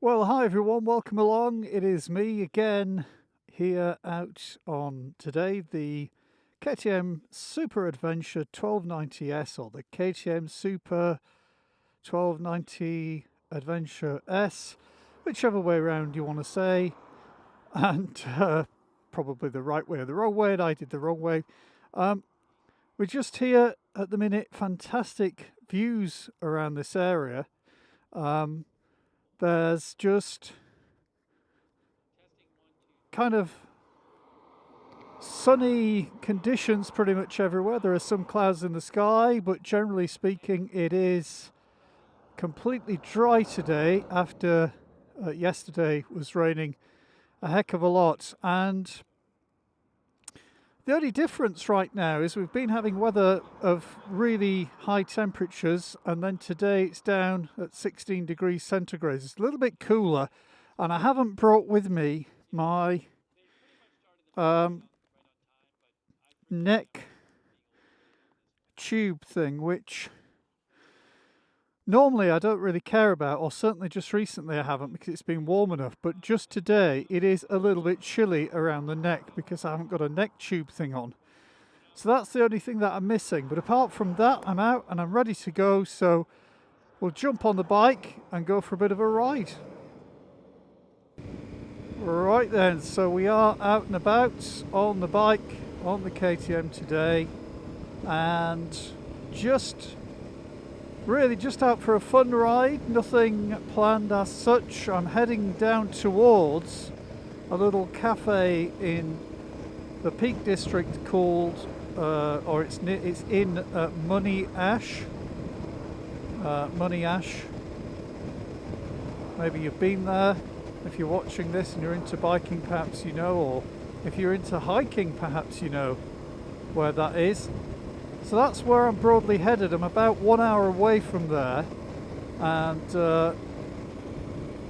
Well, hi everyone, welcome along. It is me again here out on today the KTM Super Adventure 1290S or the KTM Super 1290 Adventure S, whichever way around you want to say, and probably the right way or the wrong way, and I did the wrong way. We're just here at the minute, fantastic views around this area. There's just kind of sunny conditions pretty much everywhere. There are some clouds in the sky, but generally speaking, it is completely dry today after yesterday was raining a heck of a lot. And the only difference right now is we've been having weather of really high temperatures, and then today it's down at 16 degrees centigrade. It's a little bit cooler, and I haven't brought with me my neck tube thing, which normally I don't really care about, or certainly just recently I haven't because it's been warm enough, but just today it is a little bit chilly around the neck because I haven't got a neck tube thing on. So that's the only thing that I'm missing, but apart from that I'm out and I'm ready to go, so we'll jump on the bike and go for a bit of a ride. Right then, so we are out and about on the bike on the KTM today, and really just out for a fun ride, nothing planned as such. I'm heading down towards a little cafe in the Peak District called it's in Moneyash. Moneyash. Maybe you've been there. If you're watching this and you're into biking, perhaps you know, or if you're into hiking, perhaps you know where that is. So that's where I'm broadly headed. I'm about 1 hour away from there, and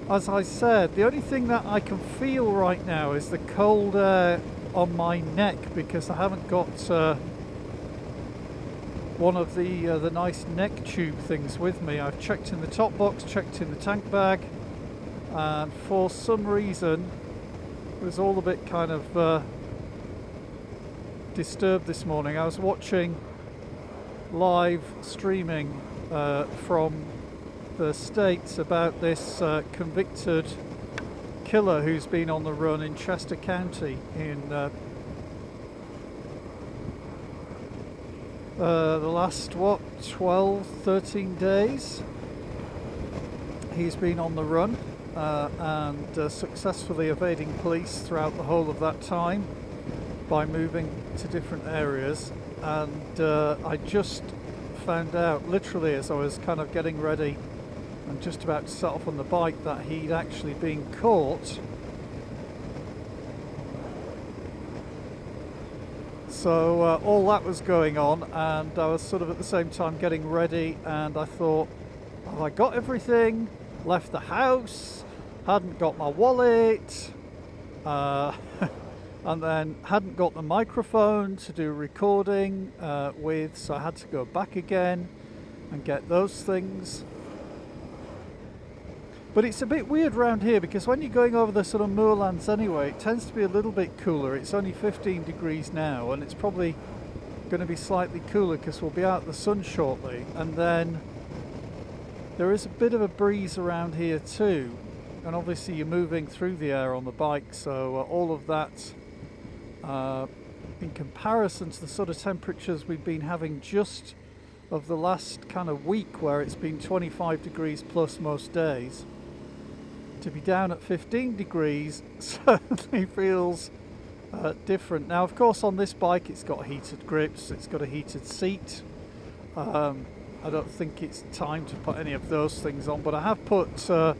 as I said, the only thing that I can feel right now is the cold air on my neck because I haven't got one of the nice neck tube things with me. I've checked in the top box, checked in the tank bag, and for some reason it was all a bit kind of disturbed this morning. I was watching live streaming from the States about this convicted killer who's been on the run in Chester County in the last 13 days. He's been on the run and successfully evading police throughout the whole of that time by moving to different areas. And I just found out literally as I was kind of getting ready and just about to set off on the bike that he'd actually been caught. So all that was going on, and I was sort of at the same time getting ready, and I thought, have I got everything? Left the house, hadn't got my wallet, and then hadn't got the microphone to do recording with, so I had to go back again and get those things. But it's a bit weird round here because when you're going over the sort of moorlands anyway, it tends to be a little bit cooler. It's only 15 degrees now, and it's probably going to be slightly cooler because we'll be out in the sun shortly. And then there is a bit of a breeze around here too, and obviously you're moving through the air on the bike, so all of that in comparison to the sort of temperatures we've been having just of the last kind of week where it's been 25 degrees plus most days, to be down at 15 degrees certainly feels different. Now of course on this bike it's got heated grips, it's got a heated seat. I don't think it's time to put any of those things on, but I have put the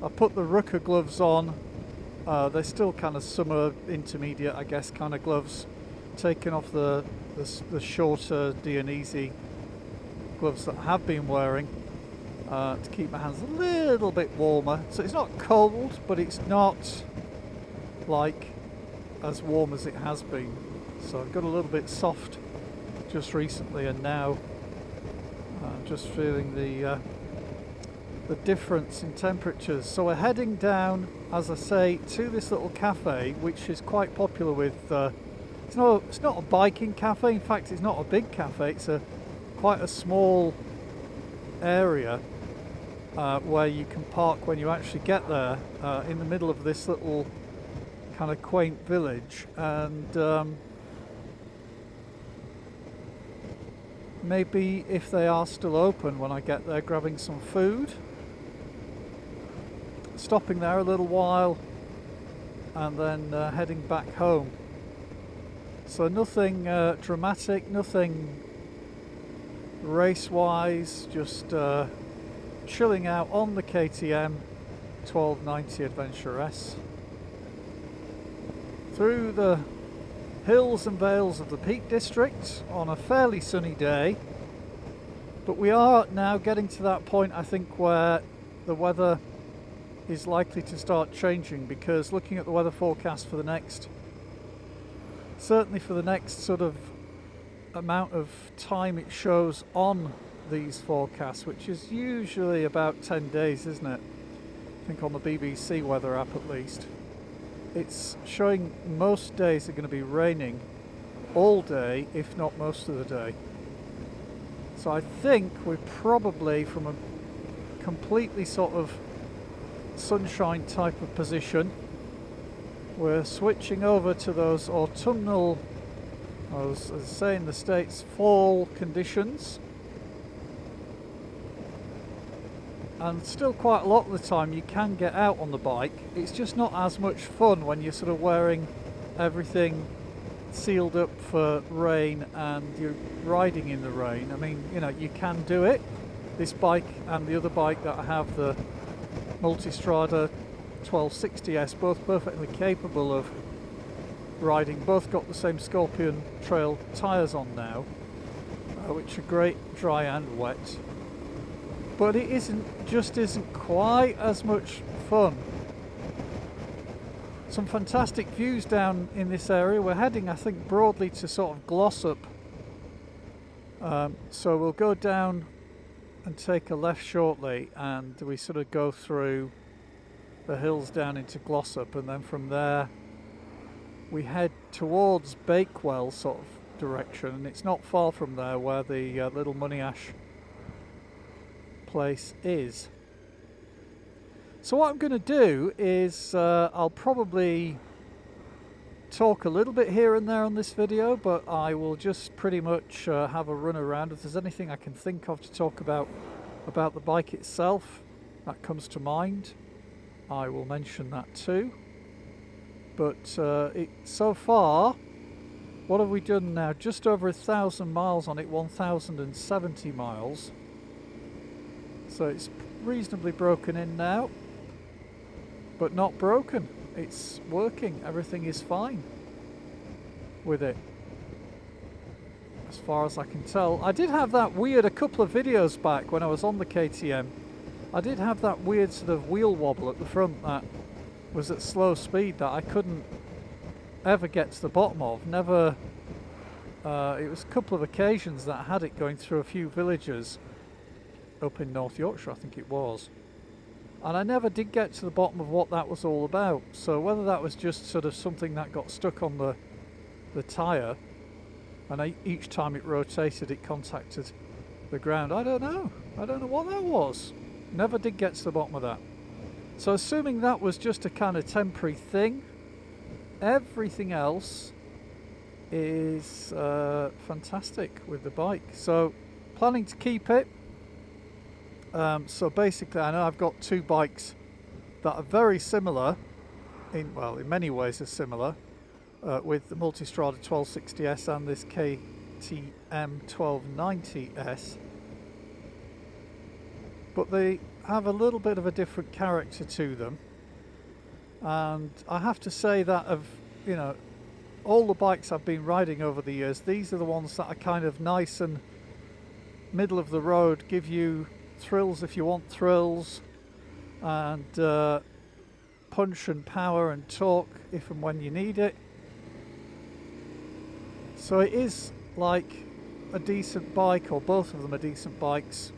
Rucker gloves on. They're still kind of summer intermediate, I guess, kind of gloves, taking off the shorter Dionisi gloves that I have been wearing to keep my hands a little bit warmer. So it's not cold, but it's not like as warm as it has been. So I've got a little bit soft just recently, and now I'm just feeling the the difference in temperatures. So we're heading down, as I say, to this little cafe, which is quite popular with it's not a biking cafe. In fact, it's not a big cafe. It's quite a small area where you can park when you actually get there, in the middle of this little kind of quaint village. And maybe if they are still open when I get there, grabbing some food, stopping there a little while, and then heading back home. So nothing dramatic, nothing race-wise, just chilling out on the KTM 1290 Adventure S through the hills and vales of the Peak District on a fairly sunny day. But we are now getting to that point, I think, where the weather is likely to start changing, because looking at the weather forecast for the next, certainly for the next sort of amount of time it shows on these forecasts, which is usually about 10 days, isn't it? I think on the BBC weather app at least. It's showing most days are going to be raining all day, if not most of the day. So I think we're probably, from a completely sort of sunshine type of position, we're switching over to those autumnal, as I say in the States, fall conditions. And still quite a lot of the time you can get out on the bike. It's just not as much fun when you're sort of wearing everything sealed up for rain and you're riding in the rain. I mean, you know, you can do it. This bike and the other bike that I have, the Multistrada 1260S, both perfectly capable of riding. Both got the same Scorpion Trail tyres on now, which are great dry and wet. But it isn't quite as much fun. Some fantastic views down in this area. We're heading, I think, broadly to sort of Glossop. So we'll go down and take a left shortly, and we sort of go through the hills down into Glossop, and then from there we head towards Bakewell sort of direction, and it's not far from there where the little Moneyash place is. So what I'm going to do is I'll probably talk a little bit here and there on this video, but I will just pretty much have a run around. If there's anything I can think of to talk about the bike itself that comes to mind, I will mention that too. But so far, what have we done now? Just over 1,000 miles on it, 1,070 miles. So it's reasonably broken in now, but not broken. It's working. Everything is fine with it, as far as I can tell. I did have that weird, a couple of videos back when I was on the KTM, I did have that weird sort of wheel wobble at the front that was at slow speed that I couldn't ever get to the bottom of. Never. It was a couple of occasions that I had it going through a few villages up in North Yorkshire, I think it was, and I never did get to the bottom of what that was all about. So whether that was just sort of something that got stuck on the tyre, and each time it rotated it contacted the ground, I don't know what that was. Never did get to the bottom of that. So assuming that was just a kind of temporary thing, everything else is fantastic with the bike. So planning to keep it. So basically, I know I've got two bikes that are very similar, in many ways are similar, with the Multistrada 1260S and this KTM 1290S, but they have a little bit of a different character to them. And I have to say that of, you know, all the bikes I've been riding over the years, these are the ones that are kind of nice and middle of the road, give you thrills if you want thrills, and punch and power and torque if and when you need it. So it is like a decent bike, or both of them are decent bikes.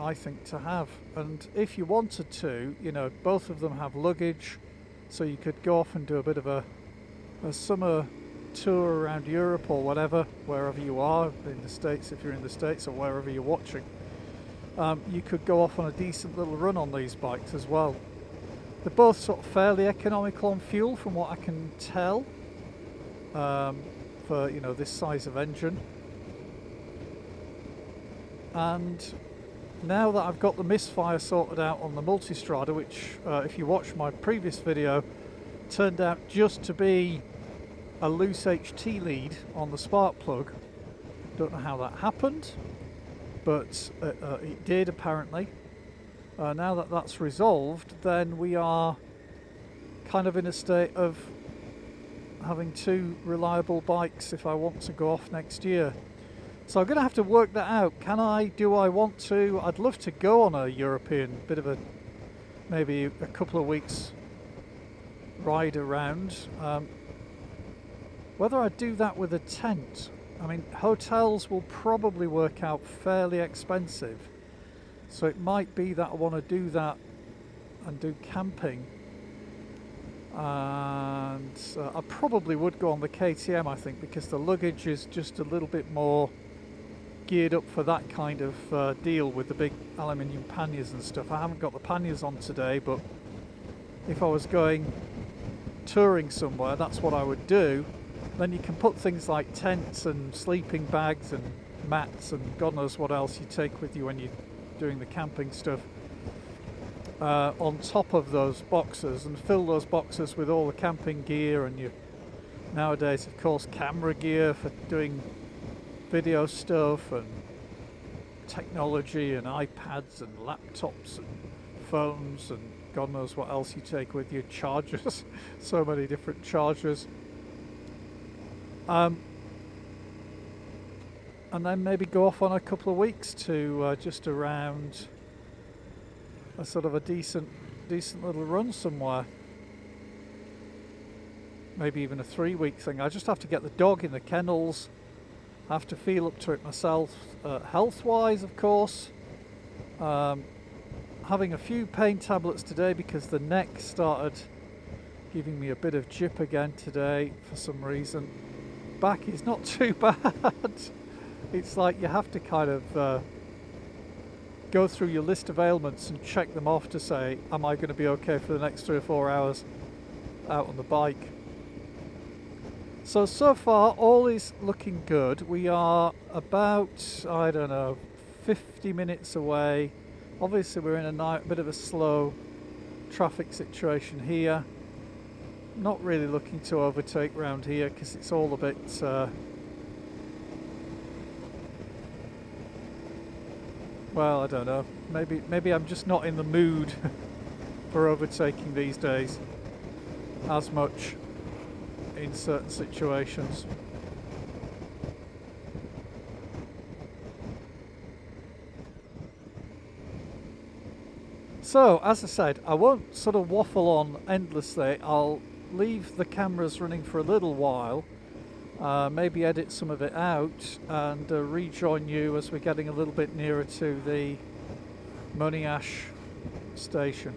I think, to have. And if you wanted to, you know, both of them have luggage, so you could go off and do a bit of a summer tour around Europe or whatever, wherever you are, in the States if you're in the States, or wherever you're watching. You could go off on a decent little run on these bikes as well. They're both sort of fairly economical on fuel from what I can tell, for, you know, this size of engine. And now that I've got the misfire sorted out on the Multistrada, which if you watch my previous video, turned out just to be a loose HT lead on the spark plug. Don't know how that happened, but it did apparently. Now that that's resolved, then we are kind of in a state of having two reliable bikes if I want to go off next year. So I'm going to have to work that out. Do I want to? I'd love to go on a European bit of maybe a couple of weeks ride around. Whether I do that with a tent, I mean, hotels will probably work out fairly expensive. So it might be that I want to do that and do camping. And I probably would go on the KTM, I think, because the luggage is just a little bit more geared up for that kind of deal with the big aluminium panniers and stuff. I haven't got the panniers on today, but if I was going touring somewhere, that's what I would do. Then you can put things like tents and sleeping bags and mats and God knows what else you take with you when you're doing the camping stuff on top of those boxes, and fill those boxes with all the camping gear and your nowadays of course camera gear for doing video stuff and technology and iPads and laptops and phones and God knows what else you take with you, chargers, so many different chargers. And then maybe go off on a couple of weeks to just around a sort of a decent little run somewhere. Maybe even a 3-week thing. I just have to get the dog in the kennels. I have to feel up to it myself, health-wise, of course. Having a few pain tablets today because the neck started giving me a bit of jip again today for some reason. Back is not too bad. It's like you have to kind of go through your list of ailments and check them off to say, am I going to be okay for the next 3 or 4 hours out on the bike? So far all is looking good. We are about, I don't know, 50 minutes away. Obviously we're in a bit of a slow traffic situation here. Not really looking to overtake round here because it's all a bit well, I don't know, maybe I'm just not in the mood for overtaking these days as much in certain situations. So as I said, I won't sort of waffle on endlessly. I'll leave the cameras running for a little while, maybe edit some of it out and rejoin you as we're getting a little bit nearer to the Moneyash station.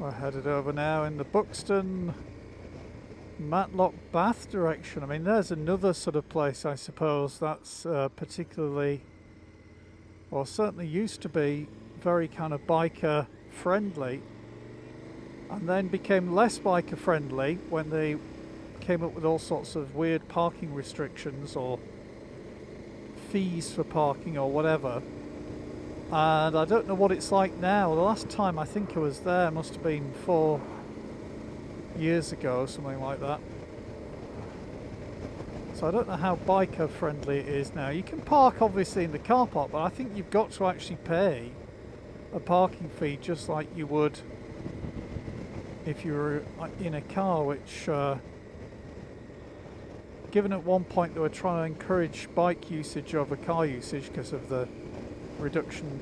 We're headed over now in the Buxton Matlock Bath direction. I mean, there's another sort of place, I suppose, that's particularly, or certainly used to be, very kind of biker friendly, and then became less biker friendly when they came up with all sorts of weird parking restrictions or fees for parking or whatever. And I don't know what it's like now. The last time I think I was there must have been 4 years ago, something like that. So I don't know how biker friendly it is now. You can park obviously in the car park, but I think you've got to actually pay a parking fee just like you would if you were in a car, which given at one point they were trying to encourage bike usage over car usage because of the reduction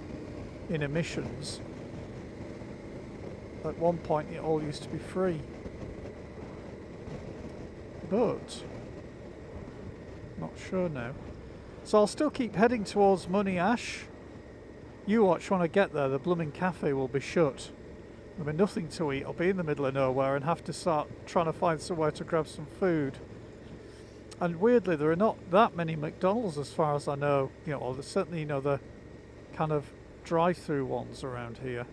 in emissions. At one point it all used to be free, but not sure now. So I'll still keep heading towards Moneyash. You watch when I get there, the blooming cafe will be shut. There'll be nothing to eat. I'll be in the middle of nowhere and have to start trying to find somewhere to grab some food. And weirdly, there are not that many McDonald's as far as I know. You know, or there's certainly, you know, the kind of drive-through ones around here.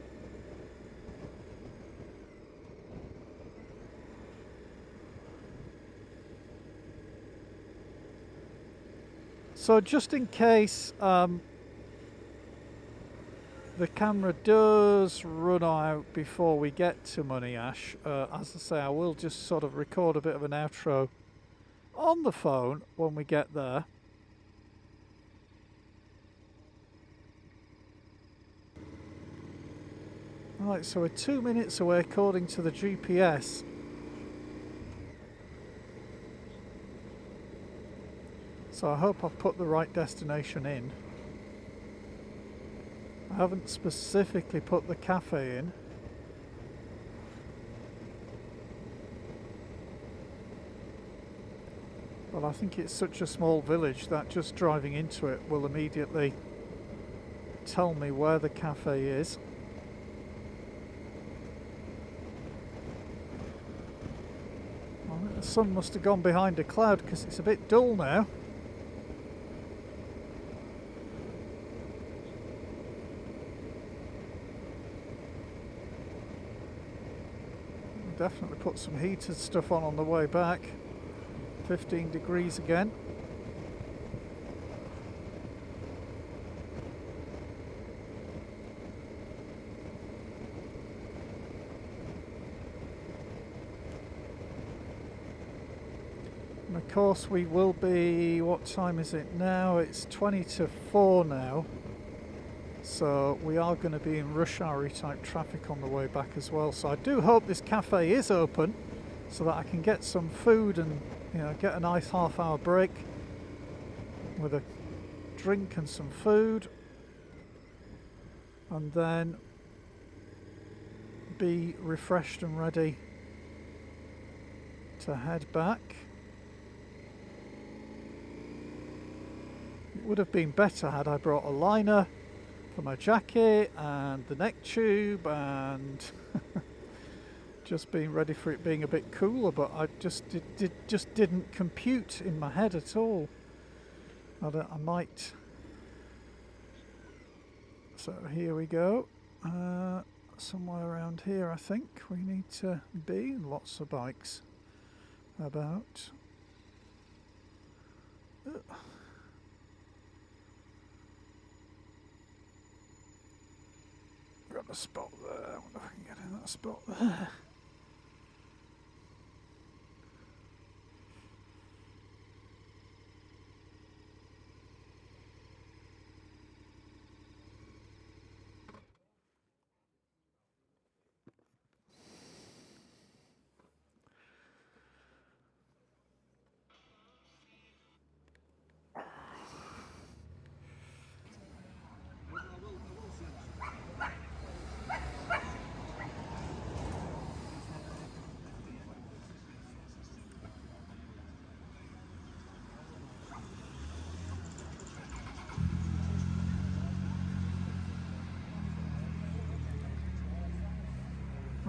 So just in case the camera does run out before we get to Moneyash, as I say, I will just sort of record a bit of an outro on the phone when we get there. Right, so we're 2 minutes away according to the GPS. So I hope I've put the right destination in. I haven't specifically put the cafe in. But I think it's such a small village that just driving into it will immediately tell me where the cafe is. I think the sun must have gone behind a cloud because it's a bit dull now. Definitely put some heated stuff on the way back. 15 degrees again. And of course we will be, what time is it now? It's 20 to 4 now. So we are going to be in rush hour type traffic on the way back as well. So I do hope this cafe is open so that I can get some food and, you know, get a nice half-hour break with a drink and some food, and then be refreshed and ready to head back. It would have been better had I brought a liner for my jacket and the neck tube and just being ready for it being a bit cooler, but I just didn't compute in my head at all. I might. So here we go. Somewhere around here I think we need to be. Lots of bikes about. Got a spot there. I wonder if I can get in that spot there.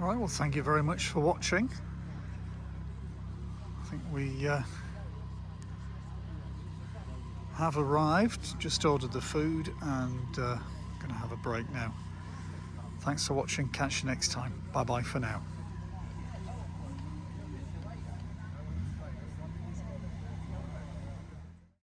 Right, well, thank you very much for watching. I think we have arrived, just ordered the food, and going to have a break now. Thanks for watching. Catch you next time. Bye bye for now.